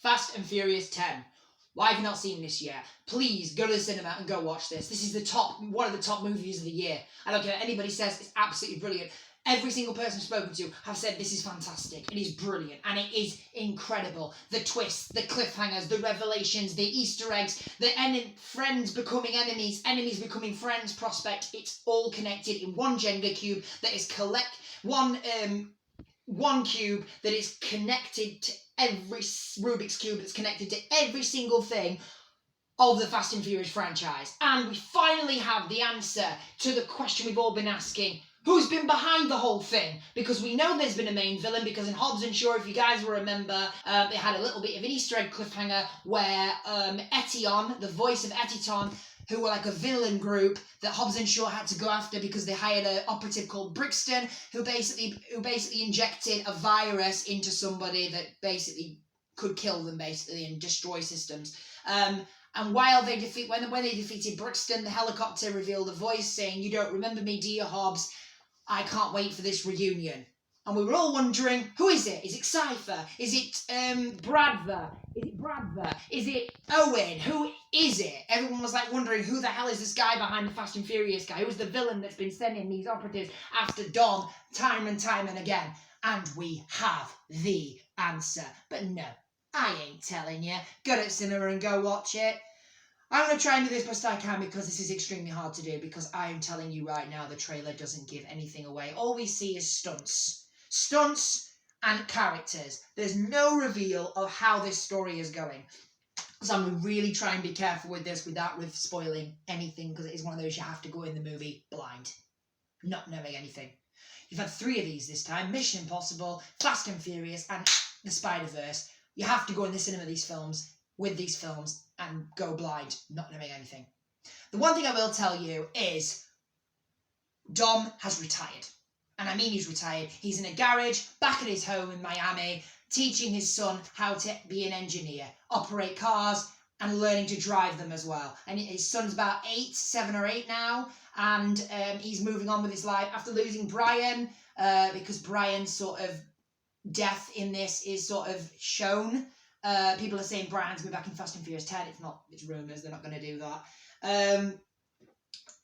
Fast and Furious 10. Why have you not seen this yet? Please go to the cinema and go watch this. This is one of the top movies of the year. I don't care what anybody says, it's absolutely brilliant. Every single person I've spoken to have said this is fantastic. It is brilliant and it is incredible. The twists, the cliffhangers, the revelations, the Easter eggs, the friends becoming enemies, enemies becoming friends prospect. It's all connected in one Jenga cube that is one cube that is connected to every Rubik's Cube that's connected to every single thing of the Fast and Furious franchise. And we finally have the answer to the question we've all been asking. Who's been behind the whole thing? Because we know there's been a main villain, because in Hobbs and Shaw, if you guys will remember, they had a little bit of an Easter egg cliffhanger where Etion, the voice of Etiton, who were like a villain group that Hobbs and Shaw had to go after because they hired an operative called Brixton, who basically injected a virus into somebody that basically could kill them and destroy systems. And while when they defeated Brixton, the helicopter revealed a voice saying, "You don't remember me, do you, Hobbs? I can't wait for this reunion." And we were all wondering, who is it? Is it Cypher? Is it Bradver? Is it Bradver? Is it Owen? Who is it? Everyone was like wondering, who the hell is this guy behind the Fast and Furious guy? Who's the villain that's been sending these operatives after Dom time and again? And we have the answer. But no, I ain't telling you. Go to the cinema and go watch it. I'm going to try and do this best I can because this is extremely hard to do, because I am telling you right now the trailer doesn't give anything away. All we see is stunts. Stunts and characters. There's no reveal of how this story is going. So I'm going to really try and be careful with this without spoiling anything, because it is one of those you have to go in the movie blind, not knowing anything. You've had 3 of these this time: Mission Impossible, Fast and Furious, and the Spider-Verse. You have to go in the cinema with these films and go blind, not knowing anything. The one thing I will tell you is Dom has retired. And I mean he's retired. He's in a garage back at his home in Miami, teaching his son how to be an engineer, operate cars, and learning to drive them as well. And his son's about 7 or 8 now, and he's moving on with his life after losing Brian, because Brian's sort of death in this is sort of shown. People are saying Brian's going to be back in Fast and Furious 10. It's rumours, they're not going to do that.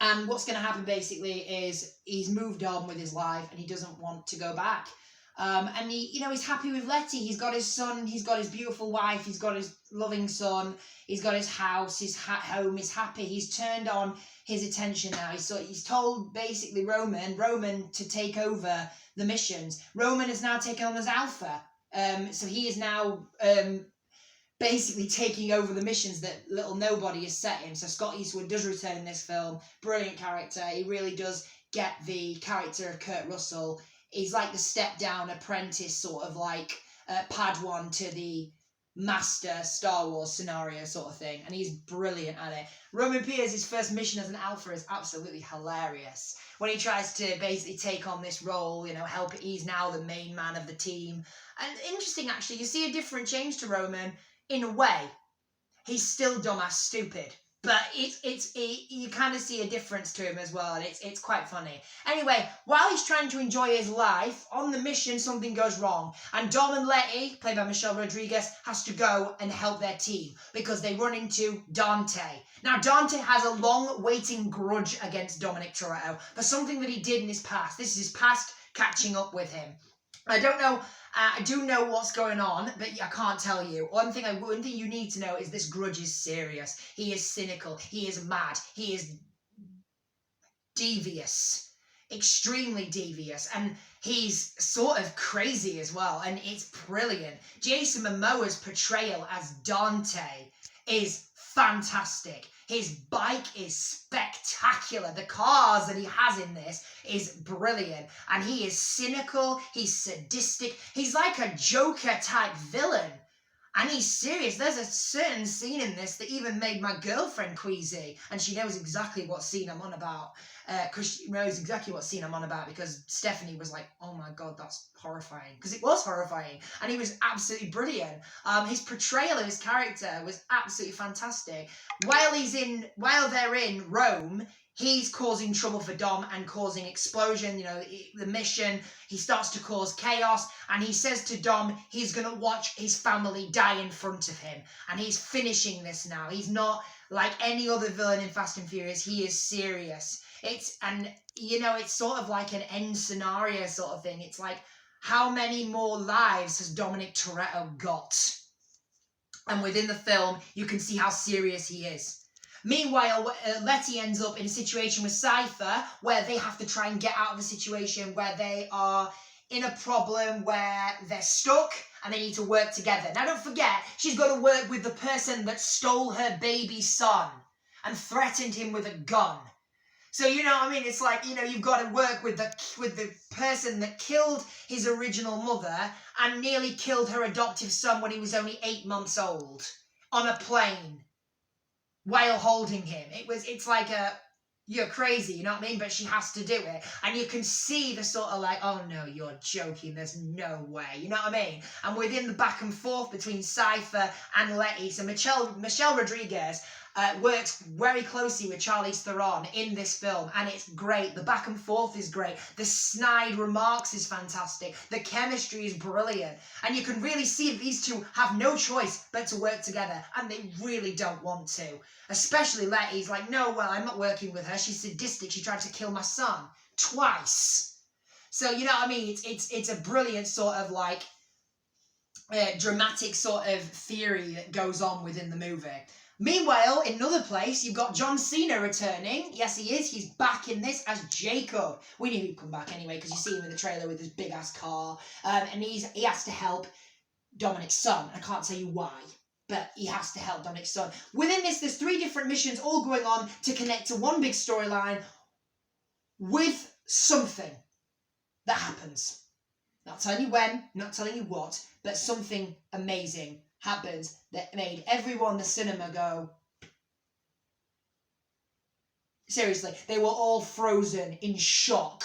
And what's going to happen basically is he's moved on with his life and he doesn't want to go back. And he's happy with Letty. He's got his son, he's got his beautiful wife, he's got his loving son, he's got his house, his home, he's happy. He's turned on his attention now. He's told basically Roman to take over the missions. Roman is now taken on as Alpha. So he is now basically taking over the missions that little nobody has set him. So Scott Eastwood does return in this film. Brilliant character. He really does get the character of Kurt Russell. He's like the step-down apprentice, sort of like Padawan to the master Star Wars scenario sort of thing. And he's brilliant at it. Roman Pierce's first mission as an Alpha is absolutely hilarious. When he tries to basically take on this role, he's now the main man of the team. And interesting, actually, you see a different change to Roman. In a way, he's still dumbass stupid, but you kind of see a difference to him as well, and it's quite funny. Anyway, while he's trying to enjoy his life, on the mission something goes wrong, and Dom and Letty, played by Michelle Rodriguez, has to go and help their team because they run into Dante. Now, Dante has a long-waiting grudge against Dominic Toretto for something that he did in his past. This is his past catching up with him. I don't know. I do know what's going on, but I can't tell you. One thing you need to know is this grudge is serious. He is cynical. He is mad. He is devious. Extremely devious. And he's sort of crazy as well. And it's brilliant. Jason Momoa's portrayal as Dante is fantastic. His bike is spectacular. The cars that he has in this is brilliant. And he is cynical. He's sadistic. He's like a Joker-type villain. And he's serious. There's a certain scene in this that even made my girlfriend queasy. And she knows exactly what scene I'm on about. Because Stephanie was like, "Oh my God, that's horrifying." Because it was horrifying. And he was absolutely brilliant. His portrayal of his character was absolutely fantastic. While they're in Rome, he's causing trouble for Dom and causing explosion, you know, the mission. He starts to cause chaos, and he says to Dom he's going to watch his family die in front of him, and he's finishing this now. He's not like any other villain in Fast and Furious. He is serious. It's sort of like an end scenario sort of thing. It's like, how many more lives has Dominic Toretto got? And within the film, you can see how serious he is. Meanwhile, Letty ends up in a situation with Cypher where they have to try and get out of a situation where they are in a problem where they're stuck and they need to work together. Now, don't forget, she's got to work with the person that stole her baby son and threatened him with a gun. So, you know what I mean? It's like, you know, you've got to work with the person that killed his original mother and nearly killed her adoptive son when he was only 8 months old on a plane while holding him. It's like you're crazy, you know what I mean? But she has to do it. And you can see the sort of like, oh no, you're joking, there's no way, you know what I mean? And within the back and forth between Cypher and Letty, so Michelle Rodriguez works very closely with Charlize Theron in this film, and it's great. The back and forth is great. The snide remarks is fantastic. The chemistry is brilliant. And you can really see that these two have no choice but to work together, and they really don't want to. Especially Letty's like, no, well, I'm not working with her. She's sadistic. She tried to kill my son twice. So, you know what I mean? It's a brilliant sort of like dramatic sort of theory that goes on within the movie. Meanwhile, in another place, you've got John Cena returning. Yes, he is. He's back in this as Jacob. We knew he'd come back anyway because you see him in the trailer with his big-ass car. And he has to help Dominic's son. I can't tell you why, but he has to help Dominic's son. Within this, there's 3 different missions all going on to connect to one big storyline with something that happens. Not telling you when, not telling you what, but something amazing happens that made everyone in the cinema go, seriously, they were all frozen in shock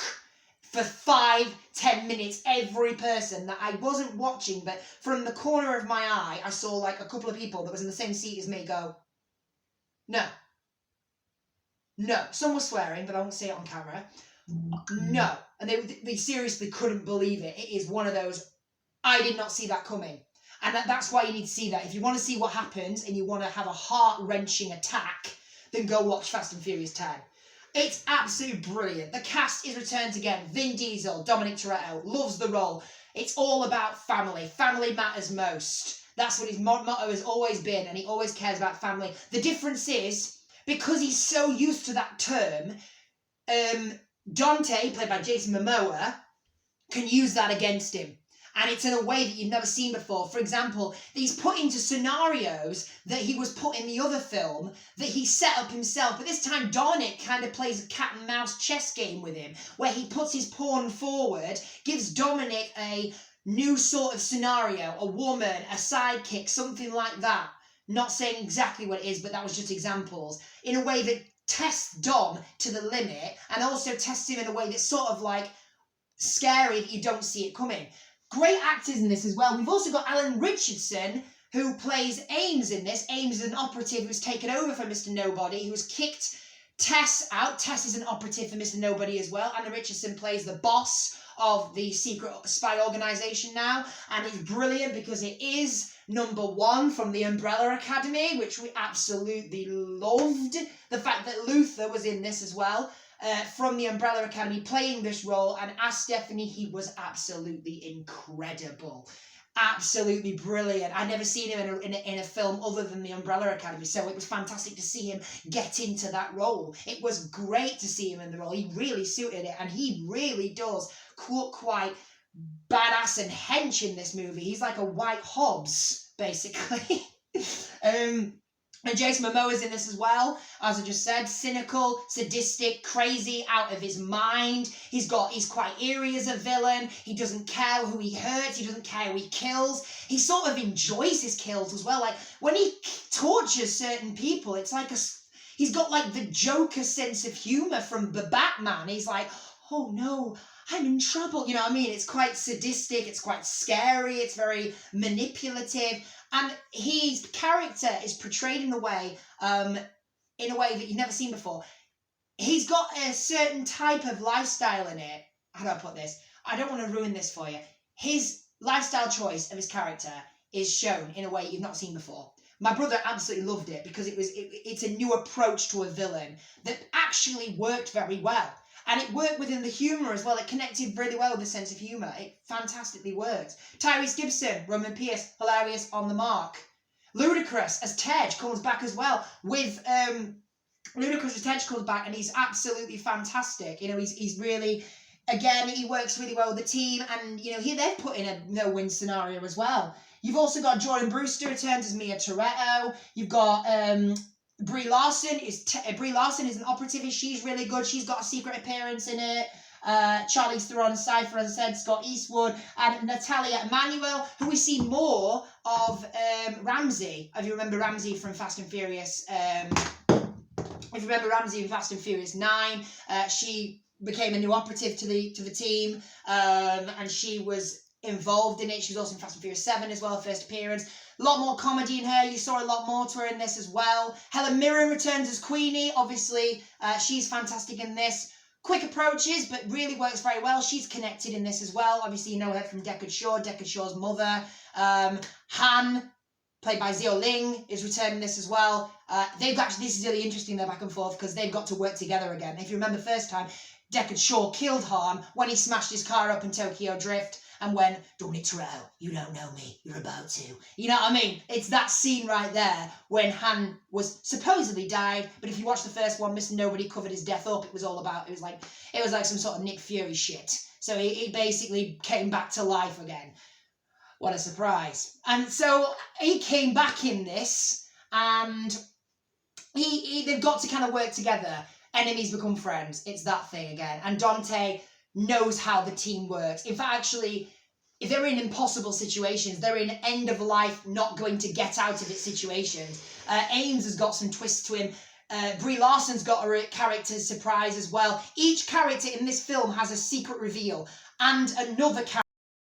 for 5-10 minutes, every person that I wasn't watching, but from the corner of my eye, I saw like a couple of people that was in the same seat as me go, no. Some were swearing, but I won't say it on camera. No. And they seriously couldn't believe it. It is one of those, I did not see that coming. And that's why you need to see that. If you want to see what happens and you want to have a heart-wrenching attack, then go watch Fast and Furious 10. It's absolutely brilliant. The cast is returned again. Vin Diesel, Dominic Toretto, loves the role. It's all about family. Family matters most. That's what his motto has always been, and he always cares about family. The difference is, because he's so used to that term, Dante, played by Jason Momoa, can use that against him. And it's in a way that you've never seen before. For example, he's put into scenarios that he was put in the other film that he set up himself. But this time, Dominic kind of plays a cat and mouse chess game with him, where he puts his pawn forward, gives Dominic a new sort of scenario, a woman, a sidekick, something like that. Not saying exactly what it is, but that was just examples. In a way that tests Dom to the limit, and also tests him in a way that's sort of like scary that you don't see it coming. Great actors in this as well. We've also got Alan Richardson, who plays Ames in this. Ames is an operative who's taken over for Mr. Nobody, who's kicked Tess out. Tess is an operative for Mr. Nobody as well. Alan Richardson plays the boss of the secret spy organisation now, and it's brilliant because it is #1 from the Umbrella Academy, which we absolutely loved. The fact that Luther was in this as well. From the Umbrella Academy playing this role, and as Stephanie, he was absolutely incredible. Absolutely brilliant. I'd never seen him in a film other than the Umbrella Academy, so it was fantastic to see him get into that role. It was great to see him in the role. He really suited it, and he really does look quite badass and hench in this movie. He's like a white Hobbs, basically. And Jason Momoa's in this as well, as I just said. Cynical, sadistic, crazy, out of his mind. He's quite eerie as a villain. He doesn't care who he hurts. He doesn't care who he kills. He sort of enjoys his kills as well. Like, when he tortures certain people, it's like he's got like the Joker sense of humour from the Batman. He's like, oh no, I'm in trouble. You know what I mean? It's quite sadistic. It's quite scary. It's very manipulative. And his character is portrayed in a way that you've never seen before. he's got a certain type of lifestyle in it. How do I put this? I don't want to ruin this for you. His lifestyle choice of his character is shown in a way you've not seen before. My brother absolutely loved it because it's a new approach to a villain that actually worked very well. And it worked within the humour as well. It connected really well with the sense of humour. It fantastically worked. Tyrese Gibson, Roman Pierce, hilarious on the mark. Ludacris as Tej comes back as well with Ludacris as Tej comes back and he's absolutely fantastic. You know, he's really, again, he works really well with the team, and you know, they've put in a no-win scenario as well. You've also got Jordan Brewster returns as Mia Toretto. You've got Brie Larson is an operative. She's really good. She's got a secret appearance in it. Charlize Theron, Cypher, as I said, Scott Eastwood, and Natalia Emanuel, who we see more of Ramsey. If you remember Ramsey from Fast and Furious, if you remember Ramsey in Fast and Furious 9, she became a new operative to the team, and she was involved in it. She was also in Fast and Furious 7 as well, first appearance. A lot more comedy in her. You saw a lot more to her in this as well. Helen Mirren returns as Queenie. Obviously, she's fantastic in this. Quick approaches, but really works very well. She's connected in this as well. Obviously, you know her from Deckard Shaw, Deckard Shaw's mother. Han, played by Zio Ling, is returning this as well. This is really interesting, their back and forth, because they've got to work together again. If you remember the first time, Deckard Shaw killed Han when he smashed his car up in Tokyo Drift and went, Dominic Toretto, you don't know me, you're about to. You know what I mean? It's that scene right there when Han was supposedly died, but if you watch the first one, Mr. Nobody covered his death up. It was like some sort of Nick Fury shit. So he basically came back to life again. What a surprise. And so he came back in this, and they've got to kind of work together. Enemies become friends. It's that thing again. And Dante knows how the team works. In fact, actually, if they're in impossible situations, they're in end of life, not going to get out of it situations. Ames has got some twists to him. Brie Larson's got a character surprise as well. Each character in this film has a secret reveal, and another character